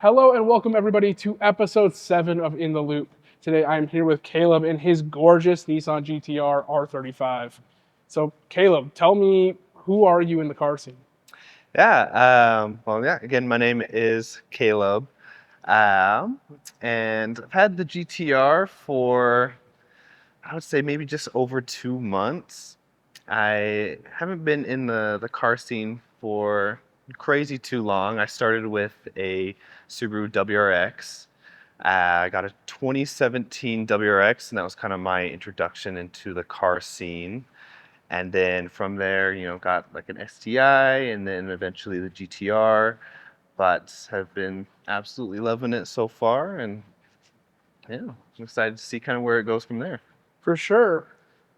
Hello and welcome everybody to episode 7 of In the Loop. Today I'm here with Kaleb in his gorgeous Nissan GT-R R35. So Kaleb, tell me, who are you in the car scene? Again, my name is Caleb, and I've had the GTR for, I would say, maybe just over 2 months. I haven't been in the car scene for crazy too long. I started with a Subaru WRX. I got a 2017 WRX, and that was kind of my introduction into the car scene. And then from there, got like an STI and then eventually the GTR, but have been absolutely loving it so far. And yeah, I'm excited to see kind of where it goes from there. For sure.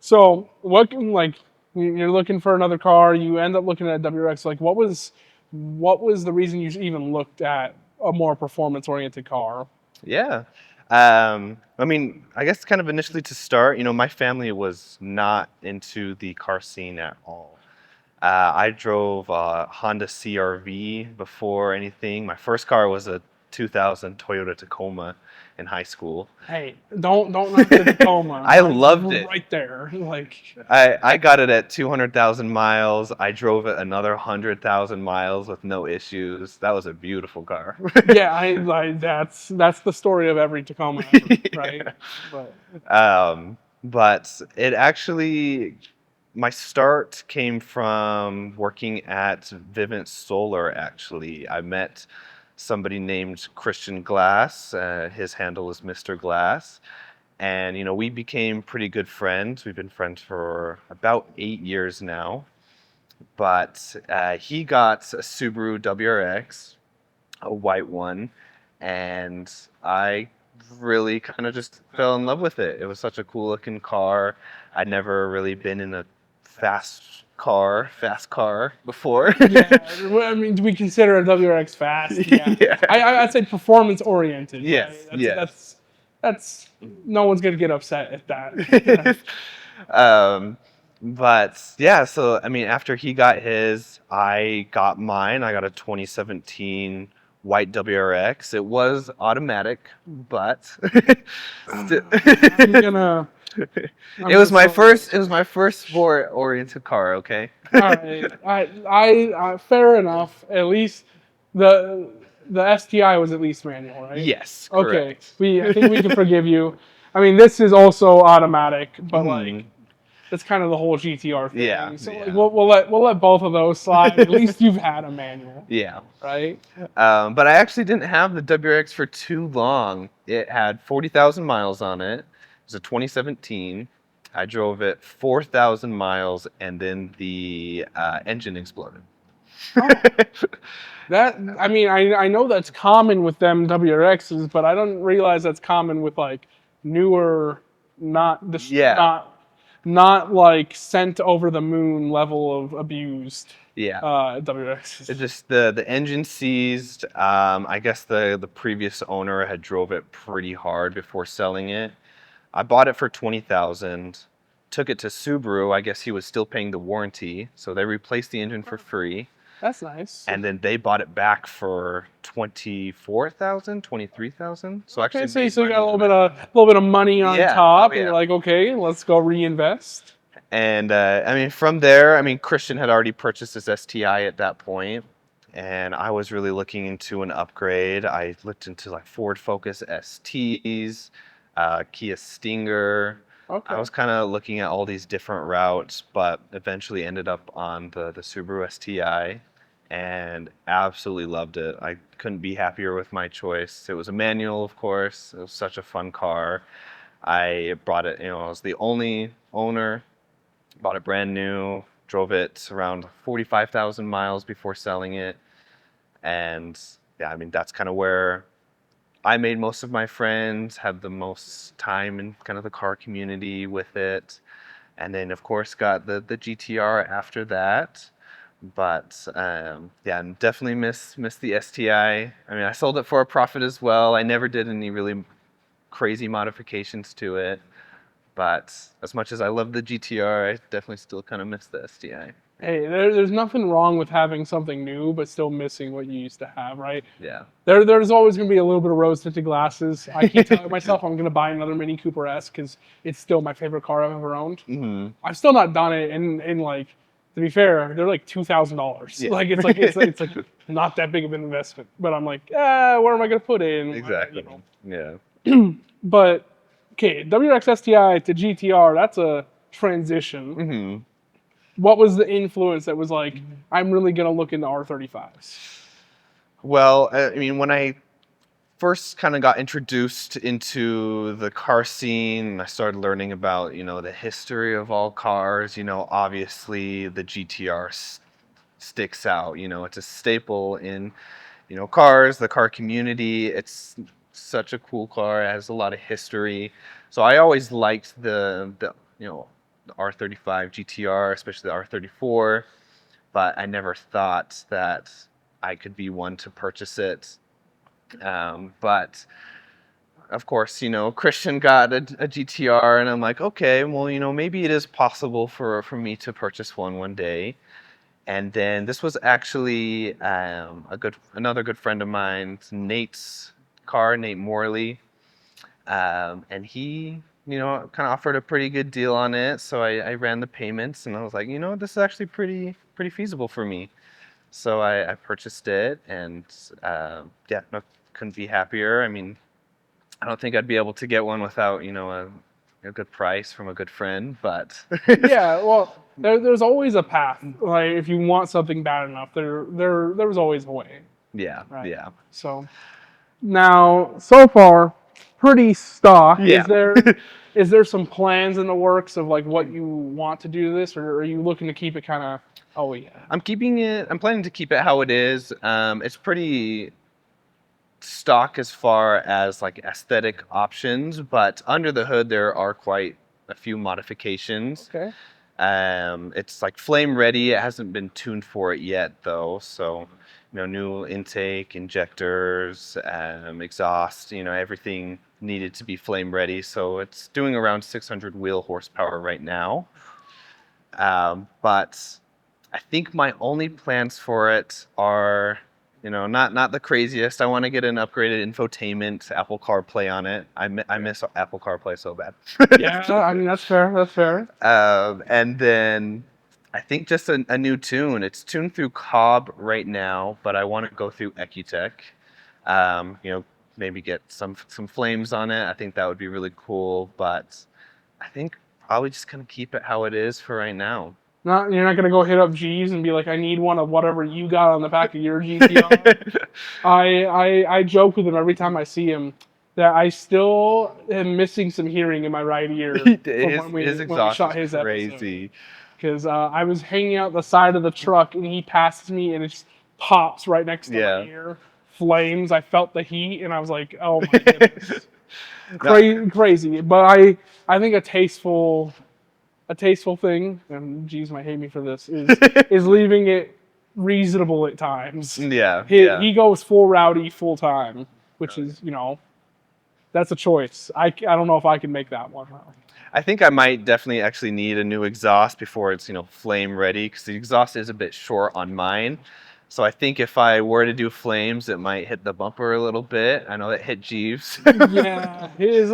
So you're looking for another car, you end up looking at a WRX. What was the reason you even looked at a more performance-oriented car? Yeah. I guess kind of initially to start, my family was not into the car scene at all. I drove a Honda CR-V before anything. My first car was a 2000 Toyota Tacoma in high school. Hey, don't knock the Tacoma. I loved it. Right there. I got it at 200,000 miles. I drove it another 100,000 miles with no issues. That was a beautiful car. Yeah, that's the story of every Tacoma ever, right? But it actually, my start came from working at Vivint Solar, actually. I met somebody named Christian Glass. His handle is Mr. Glass. And, we became pretty good friends. We've been friends for about 8 years now. But he got a Subaru WRX, a white one, and I really kind of just fell in love with it. It was such a cool looking car. I'd never really been in a fast car before. Yeah, I mean, do we consider a WRX fast? Yeah, Yeah. I'd say performance oriented. Yes, right? yes. That's no one's gonna get upset at that. But yeah, so I mean, after he got his, I got mine. I got a 2017 white WRX. It was automatic, but I'm gonna. I'm it was my so- first. It was my first sport-oriented car. Okay. All right, fair enough. At least the STI was at least manual, right? Yes. Okay, Correct. I think we can forgive you. I mean, this is also automatic, but Mhm. that's kind of the whole GTR thing. Yeah, So yeah. we'll let both of those slide. At least you've had a manual, Yeah. right? But I actually didn't have the WRX for too long. It had 40,000 miles on it. It was a 2017. I drove it 4,000 miles, and then the engine exploded. Oh, I mean, I know that's common with them WRXs, but I don't realize that's common with like newer, not the Yeah. not like sent over the moon level of abused Yeah. WRXs. It just the engine seized. I guess the previous owner had drove it pretty hard before selling it. I bought it for 20,000. Took it to Subaru. I guess he was still paying the warranty, so they replaced the engine for free. That's nice. And then they bought it back for 24,000, 23,000. So Okay, actually, so you made still got money a on it. little bit of money on Yeah. top, Oh, and you're yeah. like, okay, let's go reinvest. And I mean, from there, I mean, Christian had already purchased his STI at that point, and I was really looking into an upgrade. I looked into like Ford Focus STs, Kia Stinger. Okay. I was kind of looking at all these different routes, but eventually ended up on the Subaru STI and absolutely loved it. I couldn't be happier with my choice. It was a manual, of course. It was such a fun car. I brought it, I was the only owner, bought it brand new, drove it around 45,000 miles before selling it. And yeah, I mean, that's kind of where I made most of my friends, had the most time in kind of the car community with it. And then, of course, got the GTR after that. But yeah, definitely miss the STI. I mean, I sold it for a profit as well. I never did any really crazy modifications to it. But as much as I love the GTR, I definitely still kind of miss the STI. Hey, there's nothing wrong with having something new, but still missing what you used to have, right? Yeah. There's always going to be a little bit of rose-tinted glasses. I keep telling myself I'm going to buy another Mini Cooper S because it's still my favorite car I've ever owned. Hmm. I've still not done it, and like, to be fair, they're like $2,000. Yeah. Like it's like not that big of an investment. But I'm like, where am I going to put it? And, Exactly. you Yeah. know. But okay, WRX STI to GTR, that's a transition. Hmm. What was the influence that was like, I'm really going to look into R35s? Well, I mean, when I first kind of got introduced into the car scene, I started learning about, the history of all cars. Obviously the GTR sticks out. It's a staple in, cars, the car community. It's such a cool car. It has a lot of history. So I always liked the R35 GTR, especially the R34, but I never thought that I could be one to purchase it. But of course, Christian got a GTR, and I'm like, okay, well, maybe it is possible for me to purchase one day. And then this was actually another good friend of mine, Nate's car, Nate Morley, and he, kind of offered a pretty good deal on it. So I ran the payments, and I was like, this is actually pretty feasible for me. So I purchased it, and yeah, no, couldn't be happier. I mean, I don't think I'd be able to get one without, a good price from a good friend, but Yeah, well, there's always a path. Like if you want something bad enough, there was always a way. yeah, Right. yeah. So now, so far, pretty stock. Yeah. Is there some plans in the works of like what you want to do to this, or are you looking to keep it kind of? Oh yeah. I'm planning to keep it how it is. It's pretty stock as far as like aesthetic options, but under the hood there are quite a few modifications. Okay. It's like flame ready. It hasn't been tuned for it yet though, so new intake, injectors, exhaust, everything needed to be flame ready. So it's doing around 600 wheel horsepower right now. But I think my only plans for it are, not the craziest. I want to get an upgraded infotainment, Apple CarPlay on it. I miss Apple CarPlay so bad. Yeah, I mean that's fair. That's fair. And then I think just a new tune. It's tuned through Cobb right now, but I want to go through Ecutech. Maybe get some flames on it. I think that would be really cool. But I think probably just gonna keep it how it is for right now. You're not gonna go hit up G's and be like, I need one of whatever you got on the back of your GTR. I joke with him every time I see him that I still am missing some hearing in my right ear from His when we exhaust shot is his crazy. Because I was hanging out the side of the truck and he passes me and it just pops right next to Yeah. my ear. Flames. I felt the heat and I was like, oh my goodness. Crazy. But I think a tasteful thing, and G's might hate me for this, is leaving it reasonable at times. Yeah. He goes full rowdy full time, which is, that's a choice. I don't know if I can make that one. I think I might definitely actually need a new exhaust before it's, flame ready, because the exhaust is a bit short on mine. So I think if I were to do flames, it might hit the bumper a little bit. I know that hit Jeeves. Yeah, his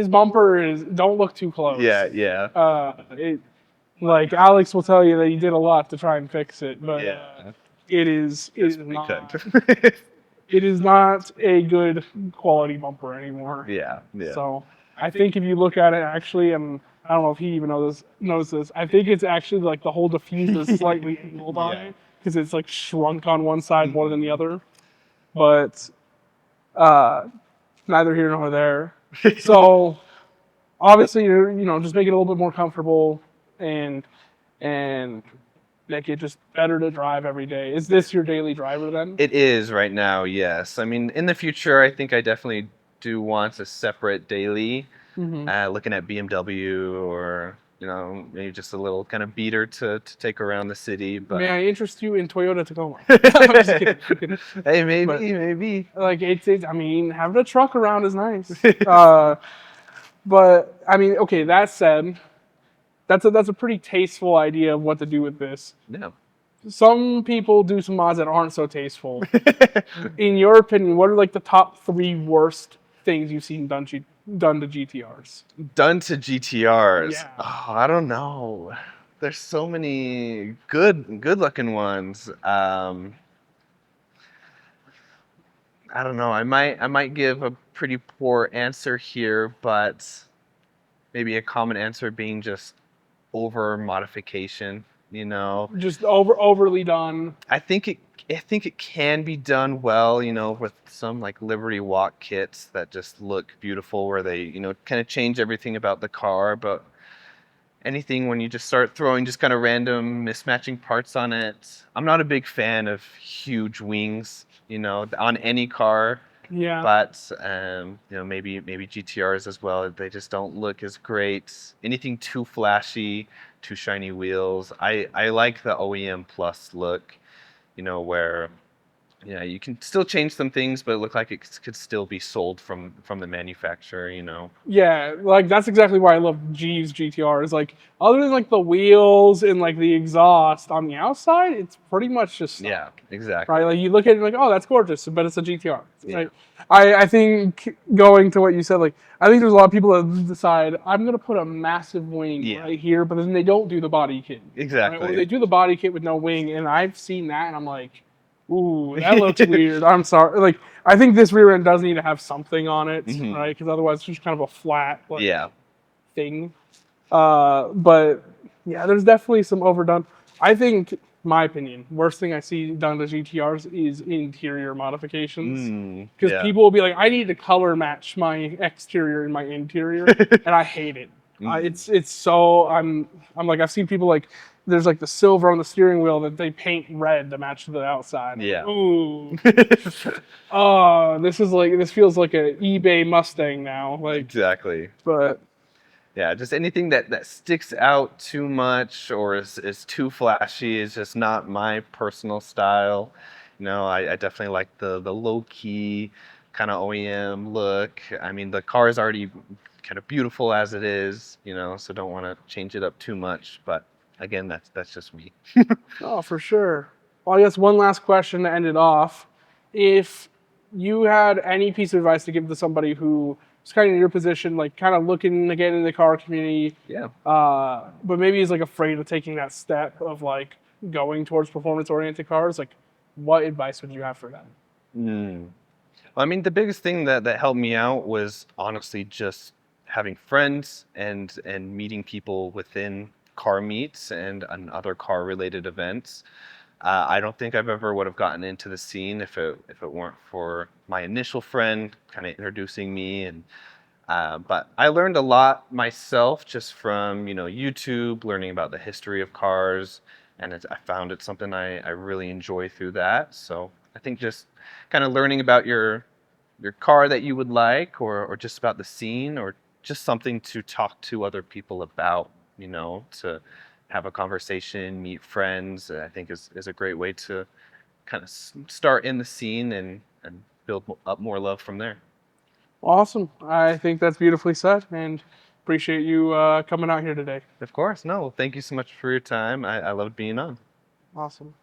bumper is, don't look too close. Yeah. Like Alex will tell you that he did a lot to try and fix it, but Yeah. it is not. Cooked. It is not a good quality bumper anymore. Yeah. So I think if you look at it actually, and I don't know if he even knows this, I think it's actually like the whole diffuser is slightly angled on it because it's like shrunk on one side more than the other. But neither here nor there. So obviously you're just make it a little bit more comfortable and make it just better to drive every day. Is this your daily driver then? It is right now, yes. I mean, in the future, I think I definitely do want a separate daily, looking at BMW or, maybe just a little kind of beater to take around the city. But May I interest you in Toyota Tacoma? I'm just kidding. Hey, maybe. Like it's I mean, having a truck around is nice. But I mean, okay. That said, that's a pretty tasteful idea of what to do with this. Yeah. Some people do some mods that aren't so tasteful. In your opinion, what are like the top 3 worst things you've seen done to GTRs? Done to GTRs. Yeah. Oh, I don't know. There's so many good looking ones. I don't know. I might give a pretty poor answer here, but maybe a common answer being just over modification, you know. Just overly done. I think it can be done well, with some like Liberty Walk kits that just look beautiful where they, kind of change everything about the car, but anything when you just start throwing just kind of random mismatching parts on it. I'm not a big fan of huge wings, on any car. Yeah. But maybe GTRs as well. They just don't look as great. Anything too flashy, too shiny wheels. I like the OEM plus look, where you can still change some things, but it look like it could still be sold from the manufacturer. Yeah, like that's exactly why I love G's GTRs. Like other than like the wheels and like the exhaust on the outside, it's pretty much just stock, Yeah, exactly. right? Like you look at it like, oh, that's gorgeous, but it's a GTR. Yeah. Right? I think going to what you said, like I think there's a lot of people that decide I'm gonna put a massive wing right here, but then they don't do the body kit. Exactly. Right? Or they do the body kit with no wing, and I've seen that, and I'm like, ooh, that looks weird. I'm sorry. Like, I think this rear end does need to have something on it, right? Because otherwise, it's just kind of a flat thing. But yeah, there's definitely some overdone. I think, my opinion, worst thing I see done to GTRs is interior modifications. Because people will be like, I need to color match my exterior and my interior, and I hate it. It's so I'm like I've seen people like there's like the silver on the steering wheel that they paint red to match the outside. Yeah. Ooh. Oh, this feels like an eBay Mustang now. Like Exactly. But yeah, just anything that sticks out too much or is too flashy is just not my personal style. I definitely like the low key kind of OEM look. I mean, the car is already kind of beautiful as it is, so don't want to change it up too much. But again, that's just me. Oh, for sure. Well, I guess one last question to end it off. If you had any piece of advice to give to somebody who is kind of in your position, like kind of looking to get into the car community, but maybe is like afraid of taking that step of like going towards performance-oriented cars, like what advice would you have for them? Well, I mean, the biggest thing that helped me out was honestly just having friends and meeting people within car meets and other car related events. I don't think I've ever would have gotten into the scene if it weren't for my initial friend kind of introducing me. And but I learned a lot myself just from YouTube, learning about the history of cars, and I found it something I really enjoy through that. So I think just kind of learning about your car that you would like, or just about the scene, or just something to talk to other people about, to have a conversation, meet friends, I think is a great way to kind of start in the scene and build up more love from there. Awesome. I think that's beautifully said, and appreciate you coming out here today. Of course. No, thank you so much for your time. I loved being on. Awesome.